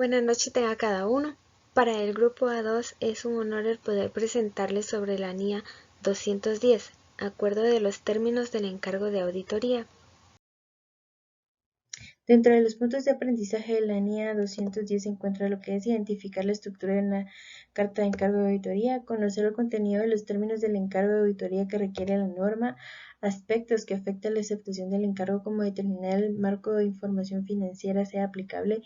Buenas noches tenga cada uno. Para el grupo A2 es un honor el poder presentarles sobre la NIA 210, acuerdo de los términos del encargo de auditoría. Dentro de los puntos de aprendizaje de la NIA 210 se encuentra lo que es identificar la estructura de una carta de encargo de auditoría, conocer el contenido de los términos del encargo de auditoría que requiere la norma, aspectos que afectan la aceptación del encargo como determinar el marco de información financiera sea aplicable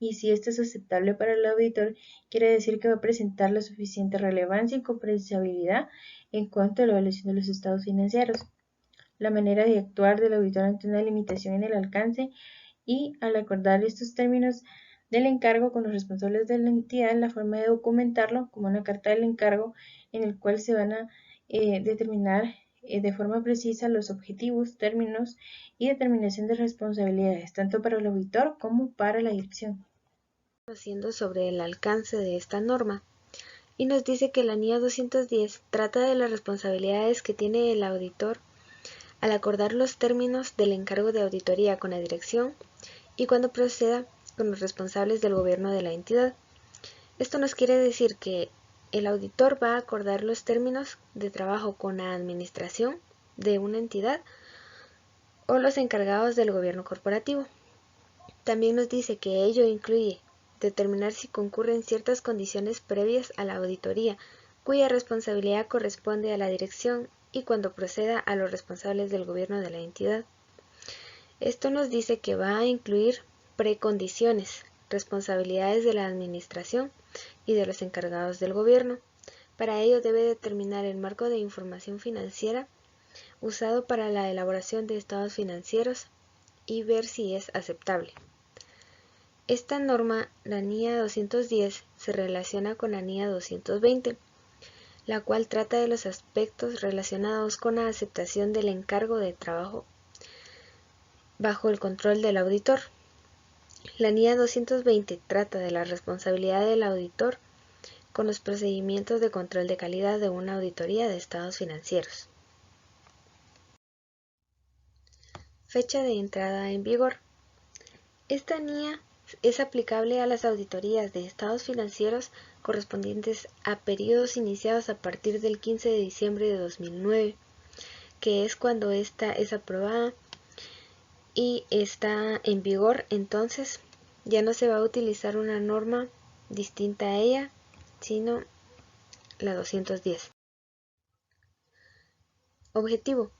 y si esto es aceptable para el auditor, quiere decir que va a presentar la suficiente relevancia y comprensibilidad en cuanto a la evaluación de los estados financieros. La manera de actuar del auditor ante una limitación en el alcance y al acordar estos términos del encargo con los responsables de la entidad, la forma de documentarlo como una carta del encargo en el cual se van a determinar de forma precisa los objetivos, términos y determinación de responsabilidades, tanto para el auditor como para la dirección. Conociendo sobre el alcance de esta norma, y nos dice que la NIA 210 trata de las responsabilidades que tiene el auditor al acordar los términos del encargo de auditoría con la dirección y cuando proceda con los responsables del gobierno de la entidad. Esto nos quiere decir que el auditor va a acordar los términos de trabajo con la administración de una entidad o los encargados del gobierno corporativo. También nos dice que ello incluye determinar si concurren ciertas condiciones previas a la auditoría, cuya responsabilidad corresponde a la dirección y cuando proceda a los responsables del gobierno de la entidad. Esto nos dice que va a incluir precondiciones, responsabilidades de la administración y de los encargados del gobierno. Para ello debe determinar el marco de información financiera usado para la elaboración de estados financieros y ver si es aceptable. Esta norma, la NIA 210, se relaciona con la NIA 220, la cual trata de los aspectos relacionados con la aceptación del encargo de trabajo bajo el control del auditor. La NIA 220 trata de la responsabilidad del auditor con los procedimientos de control de calidad de una auditoría de estados financieros. Fecha de entrada en vigor. Esta NIA es aplicable a las auditorías de estados financieros correspondientes a periodos iniciados a partir del 15 de diciembre de 2009, que es cuando esta es aprobada y está en vigor. Entonces ya no se va a utilizar una norma distinta a ella, sino la 210. Objetivo.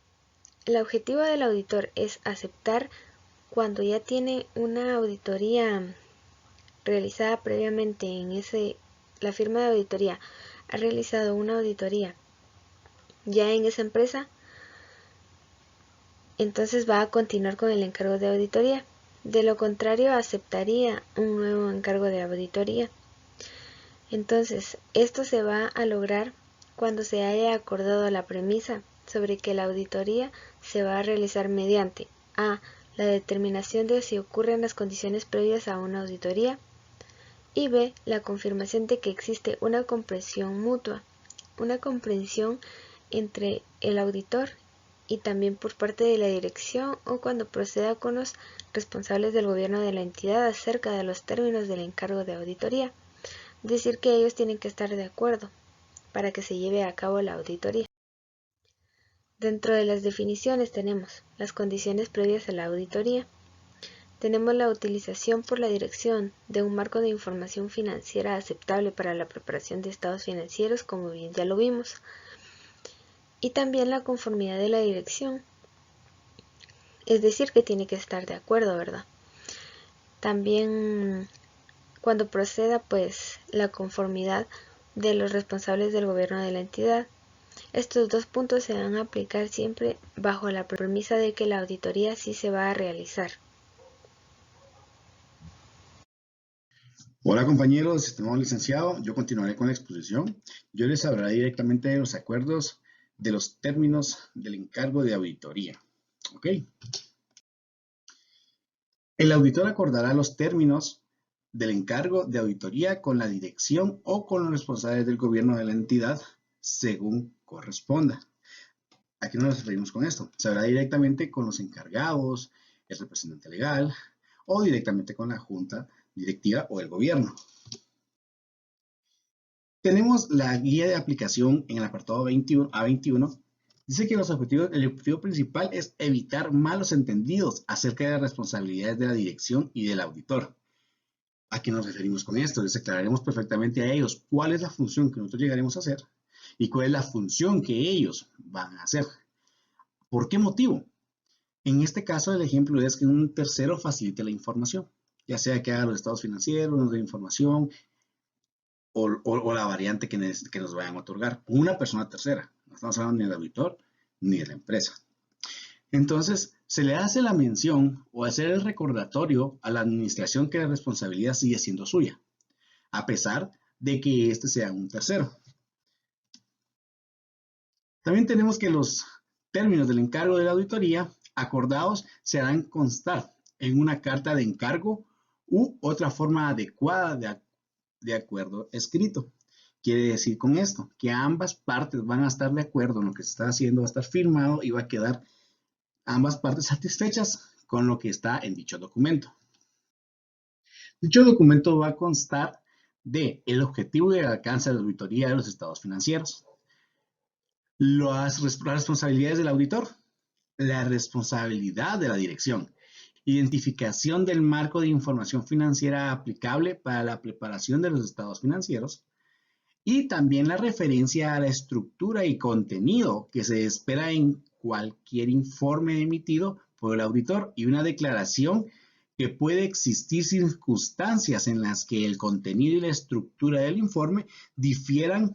El objetivo del auditor es aceptar cuando ya tiene una auditoría realizada previamente la firma de auditoría ha realizado una auditoría ya en esa empresa, entonces va a continuar con el encargo de auditoría. De lo contrario, aceptaría un nuevo encargo de auditoría. Entonces, esto se va a lograr cuando se haya acordado la premisa sobre que la auditoría se va a realizar mediante a. La determinación de si ocurren las condiciones previas a una auditoría y b. La confirmación de que existe una comprensión mutua, una comprensión entre el auditor y también por parte de la dirección o cuando proceda con los responsables del gobierno de la entidad acerca de los términos del encargo de auditoría. Decir que ellos tienen que estar de acuerdo para que se lleve a cabo la auditoría. Dentro de las definiciones tenemos las condiciones previas a la auditoría. Tenemos la utilización por la dirección de un marco de información financiera aceptable para la preparación de estados financieros, como bien ya lo vimos. Y también la conformidad de la dirección, es decir, que tiene que estar de acuerdo, ¿verdad? También cuando proceda, pues, la conformidad de los responsables del gobierno de la entidad. Estos dos puntos se van a aplicar siempre bajo la premisa de que la auditoría sí se va a realizar. Hola compañeros, estimado licenciado, yo continuaré con la exposición. Yo les hablaré directamente de los acuerdos de los términos del encargo de auditoría. ¿Ok? El auditor acordará los términos del encargo de auditoría con la dirección o con los responsables del gobierno de la entidad según corresponda. ¿A qué nos referimos con esto? Se hablará directamente con los encargados, el representante legal o directamente con la junta directiva o del gobierno. Tenemos la guía de aplicación en el apartado 21 a 21. Dice que el objetivo principal es evitar malos entendidos acerca de las responsabilidades de la dirección y del auditor. ¿A qué nos referimos con esto? Les aclararemos perfectamente a ellos cuál es la función que nosotros llegaremos a hacer y cuál es la función que ellos van a hacer. ¿Por qué motivo? En este caso, el ejemplo es que un tercero facilite la información, ya sea que haga los estados financieros, nos dé información o la variante que nos vayan a otorgar. Una persona tercera, no estamos hablando ni del auditor ni de la empresa. Entonces, se le hace la mención o hacer el recordatorio a la administración que la responsabilidad sigue siendo suya, a pesar de que este sea un tercero. También tenemos que los términos del encargo de la auditoría acordados se harán constar en una carta de encargo u otra forma adecuada de acuerdo escrito. Quiere decir con esto que ambas partes van a estar de acuerdo en lo que se está haciendo, va a estar firmado y va a quedar ambas partes satisfechas con lo que está en dicho documento. Dicho documento va a constar de el objetivo y el alcance de la auditoría de los estados financieros, las responsabilidades del auditor, la responsabilidad de la dirección, identificación del marco de información financiera aplicable para la preparación de los estados financieros y también la referencia a la estructura y contenido que se espera en cualquier informe emitido por el auditor y una declaración que puede existir circunstancias en las que el contenido y la estructura del informe difieran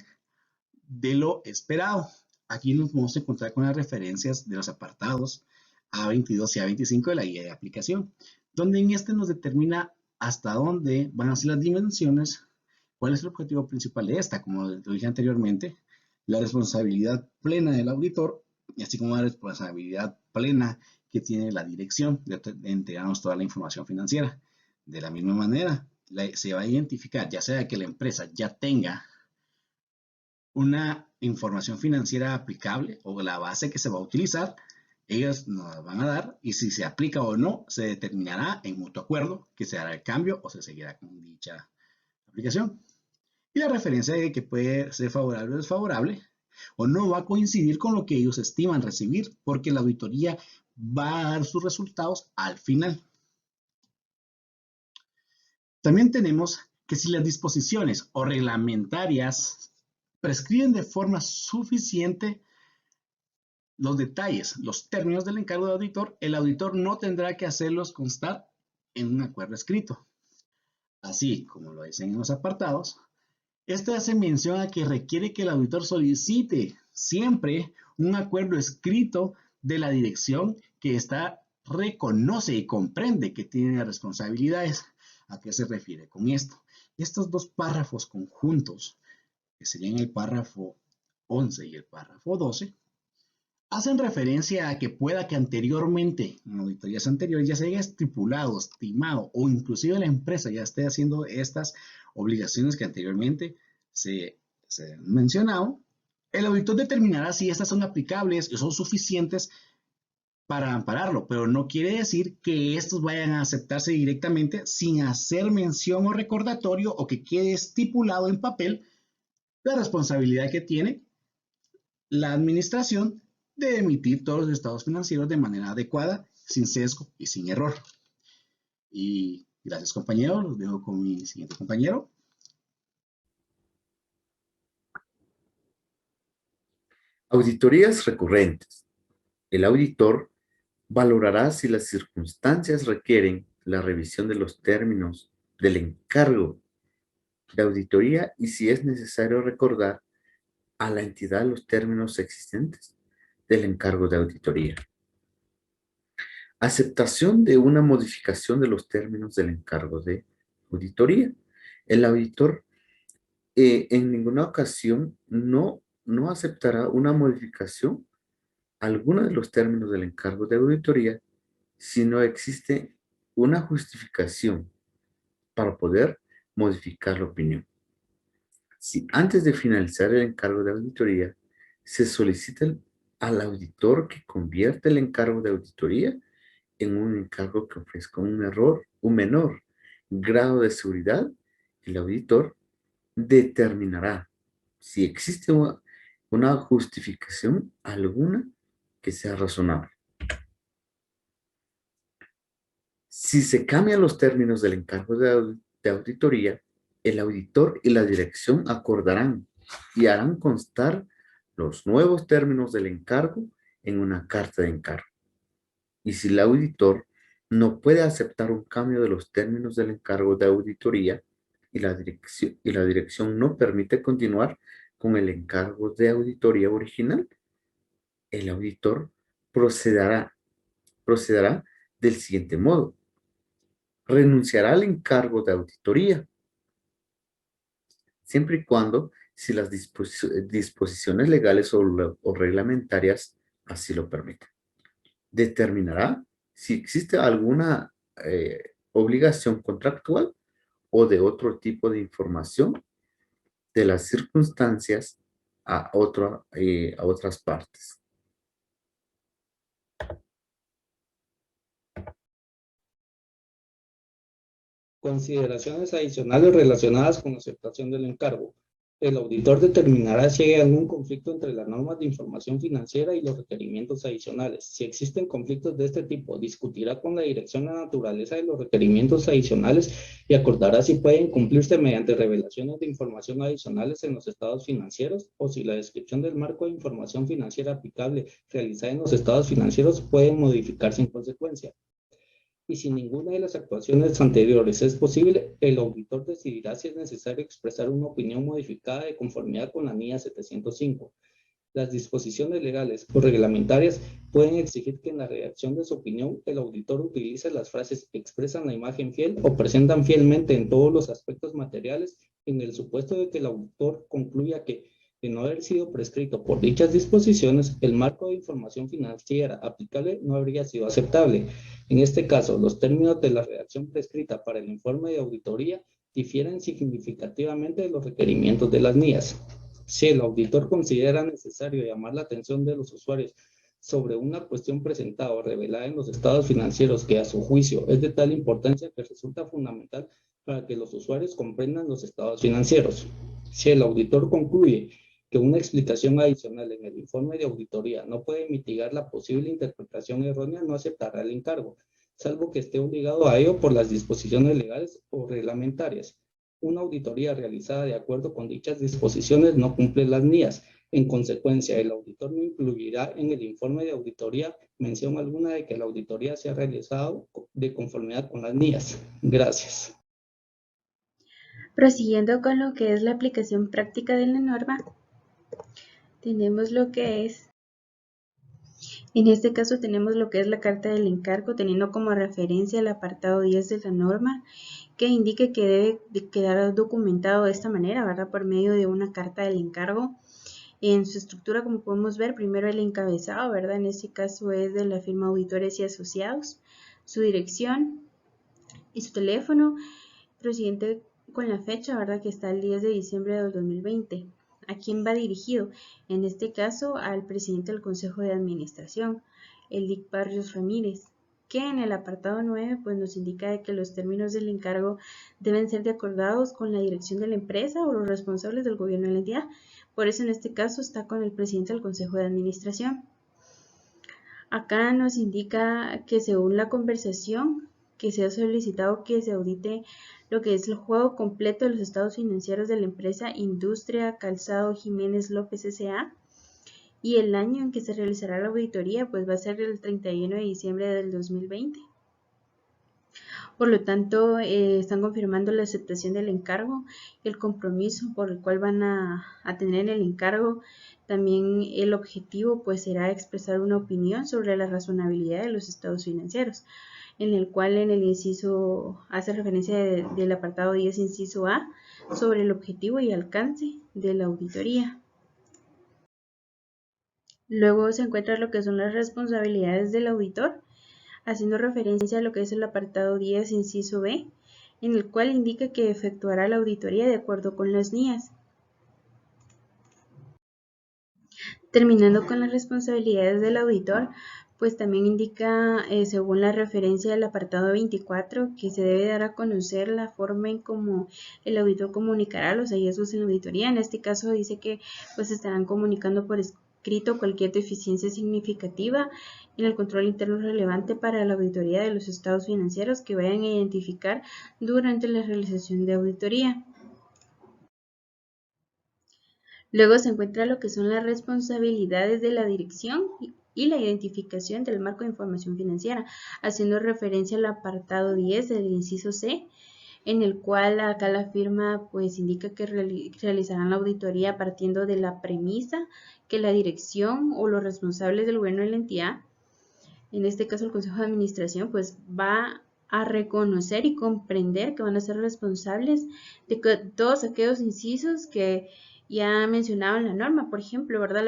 de lo esperado. Aquí nos vamos a encontrar con las referencias de los apartados A22 y A25 de la guía de aplicación, donde en este nos determina hasta dónde van a ser las dimensiones, cuál es el objetivo principal de esta, como lo dije anteriormente, la responsabilidad plena del auditor, y así como la responsabilidad plena que tiene la dirección de entregarnos toda la información financiera. De la misma manera, se va a identificar, ya sea que la empresa ya tenga una información financiera aplicable o la base que se va a utilizar, ellos nos la van a dar y si se aplica o no se determinará en mutuo acuerdo que se hará el cambio o se seguirá con dicha aplicación. Y la referencia de que puede ser favorable o desfavorable o no va a coincidir con lo que ellos estiman recibir porque la auditoría va a dar sus resultados al final. También tenemos que si las disposiciones o reglamentarias prescriben de forma suficiente los detalles, los términos del encargo de auditor, el auditor no tendrá que hacerlos constar en un acuerdo escrito. Así como lo dicen en los apartados, esto hace mención a que requiere que el auditor solicite siempre un acuerdo escrito de la dirección que reconoce y comprende que tiene responsabilidades. ¿A qué se refiere con esto? Estos dos párrafos conjuntos, que serían el párrafo 11 y el párrafo 12, hacen referencia a que pueda que anteriormente, en auditorías anteriores, ya se haya estipulado, estimado o inclusive la empresa ya esté haciendo estas obligaciones que anteriormente se han mencionado. El auditor determinará si estas son aplicables y son suficientes para ampararlo, pero no quiere decir que estos vayan a aceptarse directamente sin hacer mención o recordatorio o que quede estipulado en papel la responsabilidad que tiene la administración de emitir todos los estados financieros de manera adecuada, sin sesgo y sin error. Y gracias, compañero. Los dejo con mi siguiente compañero. Auditorías recurrentes. El auditor valorará si las circunstancias requieren la revisión de los términos del encargo de auditoría y si es necesario recordar a la entidad los términos existentes del encargo de auditoría. Aceptación de una modificación de los términos del encargo de auditoría. El auditor en ninguna ocasión no aceptará una modificación alguno de los términos del encargo de auditoría si no existe una justificación para poder modificar la opinión. Si antes de finalizar el encargo de auditoría se solicita al auditor que convierta el encargo de auditoría en un encargo que ofrezca un menor grado de seguridad, el auditor determinará si existe una justificación alguna que sea razonable. Si se cambian los términos del encargo de auditoría, el auditor y la dirección acordarán y harán constar los nuevos términos del encargo en una carta de encargo. Y si el auditor no puede aceptar un cambio de los términos del encargo de auditoría y la dirección no permite continuar con el encargo de auditoría original, el auditor procederá del siguiente modo. Renunciará al encargo de auditoría, siempre y cuando si las disposiciones legales o reglamentarias así lo permiten. Determinará si existe alguna obligación contractual o de otro tipo de información de las circunstancias a otras partes. Consideraciones adicionales relacionadas con la aceptación del encargo. El auditor determinará si hay algún conflicto entre las normas de información financiera y los requerimientos adicionales. Si existen conflictos de este tipo, discutirá con la dirección la naturaleza de los requerimientos adicionales y acordará si pueden cumplirse mediante revelaciones de información adicionales en los estados financieros o si la descripción del marco de información financiera aplicable realizada en los estados financieros puede modificarse en consecuencia. Y si ninguna de las actuaciones anteriores es posible, el auditor decidirá si es necesario expresar una opinión modificada de conformidad con la NIA 705. Las disposiciones legales o reglamentarias pueden exigir que en la redacción de su opinión el auditor utilice las frases expresan la imagen fiel o presentan fielmente en todos los aspectos materiales en el supuesto de que el auditor concluya que de no haber sido prescrito por dichas disposiciones, el marco de información financiera aplicable no habría sido aceptable. En este caso, los términos de la redacción prescrita para el informe de auditoría difieren significativamente de los requerimientos de las NIAs. Si el auditor considera necesario llamar la atención de los usuarios sobre una cuestión presentada o revelada en los estados financieros que a su juicio es de tal importancia que resulta fundamental para que los usuarios comprendan los estados financieros. Si el auditor concluye que una explicación adicional en el informe de auditoría no puede mitigar la posible interpretación errónea, no aceptará el encargo, salvo que esté obligado a ello por las disposiciones legales o reglamentarias. Una auditoría realizada de acuerdo con dichas disposiciones no cumple las NIAs. En consecuencia, el auditor no incluirá en el informe de auditoría mención alguna de que la auditoría se ha realizado de conformidad con las NIAs. Gracias. Prosiguiendo con lo que es la aplicación práctica de la norma, tenemos lo que es, en este caso tenemos lo que es la carta del encargo, teniendo como referencia el apartado 10 de la norma, que indica que debe de quedar documentado de esta manera, ¿verdad? Por medio de una carta del encargo. En su estructura, como podemos ver, primero el encabezado, ¿verdad? En este caso es de la firma Auditores y Asociados, su dirección y su teléfono, prosiguiente con la fecha, ¿verdad? Que está el 10 de diciembre del 2020. ¿A quién va dirigido? En este caso, al presidente del Consejo de Administración, el Lic Barrios Ramírez, que en el apartado 9 pues, nos indica de que los términos del encargo deben ser de acordados con la dirección de la empresa o los responsables del gobierno de la entidad. Por eso en este caso está con el presidente del Consejo de Administración. Acá nos indica que según la conversación que se ha solicitado que se audite lo que es el juego completo de los estados financieros de la empresa Industria Calzado Jiménez López S.A. y el año en que se realizará la auditoría pues va a ser el 31 de diciembre del 2020. Por lo tanto, están confirmando la aceptación del encargo, el compromiso por el cual van a tener el encargo. También el objetivo pues será expresar una opinión sobre la razonabilidad de los estados financieros, en el cual en el inciso hace referencia del apartado 10 inciso A sobre el objetivo y alcance de la auditoría. Luego se encuentra lo que son las responsabilidades del auditor, haciendo referencia a lo que es el apartado 10 inciso B, en el cual indica que efectuará la auditoría de acuerdo con las NIAs. Terminando con las responsabilidades del auditor, pues también indica, según la referencia del apartado 24, que se debe dar a conocer la forma en cómo el auditor comunicará los hallazgos en la auditoría. En este caso dice que pues estarán comunicando por escrito cualquier deficiencia significativa en el control interno relevante para la auditoría de los estados financieros que vayan a identificar durante la realización de auditoría. Luego se encuentra lo que son las responsabilidades de la dirección y la identificación del marco de información financiera, haciendo referencia al apartado 10 del inciso C, en el cual acá la firma pues indica que realizarán la auditoría partiendo de la premisa que la dirección o los responsables del gobierno de la entidad, en este caso el Consejo de Administración, pues va a reconocer y comprender que van a ser responsables de todos aquellos incisos que ya mencionaba en la norma, por ejemplo, ¿verdad?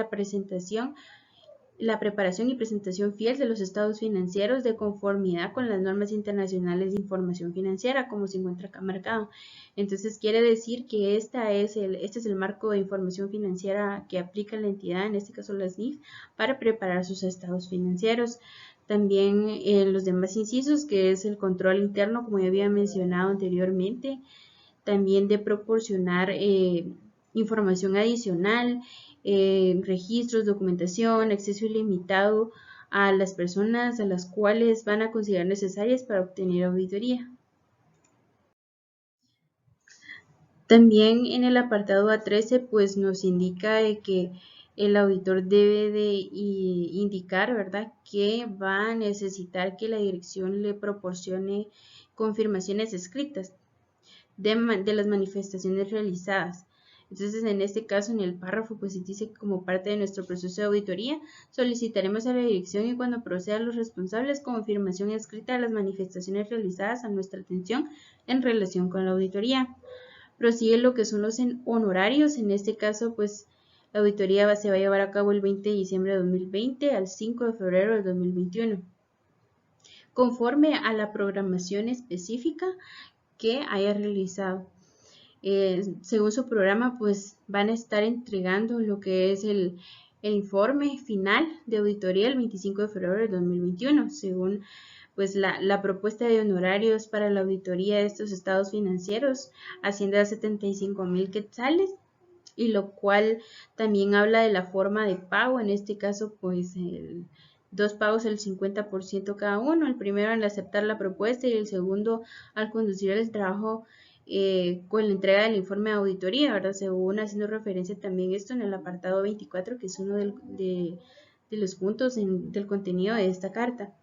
La preparación y presentación fiel de los estados financieros de conformidad con las normas internacionales de información financiera, como se encuentra acá marcado. Entonces, quiere decir que este es el marco de información financiera que aplica la entidad, en este caso la SNIF, para preparar sus estados financieros. También en los demás incisos, que es el control interno, como ya había mencionado anteriormente, también de proporcionar información adicional, registros, documentación, acceso ilimitado a las personas a las cuales van a considerar necesarias para obtener auditoría. También en el apartado A13 pues nos indica que el auditor debe de indicar, ¿verdad?, que va a necesitar que la dirección le proporcione confirmaciones escritas de las manifestaciones realizadas. Entonces, en este caso, en el párrafo, pues dice que como parte de nuestro proceso de auditoría, solicitaremos a la dirección y cuando procedan los responsables confirmación escrita de las manifestaciones realizadas a nuestra atención en relación con la auditoría. Prosigue lo que son los honorarios. En este caso, pues la auditoría se va a llevar a cabo el 20 de diciembre de 2020 al 5 de febrero de 2021. Conforme a la programación específica que haya realizado. Según su programa, pues van a estar entregando lo que es el informe final de auditoría el 25 de febrero de 2021, según pues la propuesta de honorarios para la auditoría de estos estados financieros asciende a 75,000 quetzales, y lo cual también habla de la forma de pago. En este caso, pues dos pagos el 50% cada uno, el primero al aceptar la propuesta y el segundo al conducir el trabajo con la entrega del informe de auditoría, ¿verdad? Según haciendo referencia también esto en el apartado 24, que es uno de los puntos del contenido de esta carta.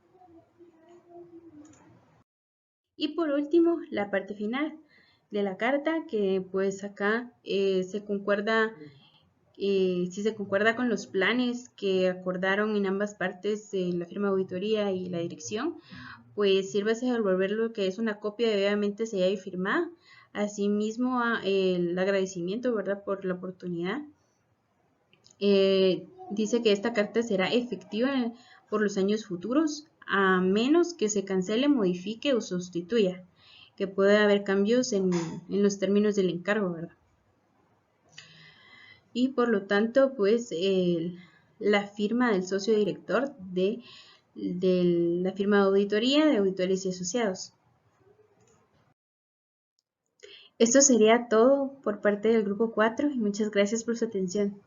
Y por último, la parte final de la carta, que pues acá se concuerda, si se concuerda con los planes que acordaron en ambas partes, la firma de auditoría y la dirección, pues sírvase de devolver lo que es una copia debidamente sellada y firmada. Asimismo, el agradecimiento, ¿verdad?, por la oportunidad. Dice que esta carta será efectiva por los años futuros, a menos que se cancele, modifique o sustituya, que puede haber cambios en los términos del encargo, ¿verdad? Y por lo tanto, pues la firma del socio director de la firma de auditoría de Auditores y Asociados. Esto sería todo por parte del grupo 4 y muchas gracias por su atención.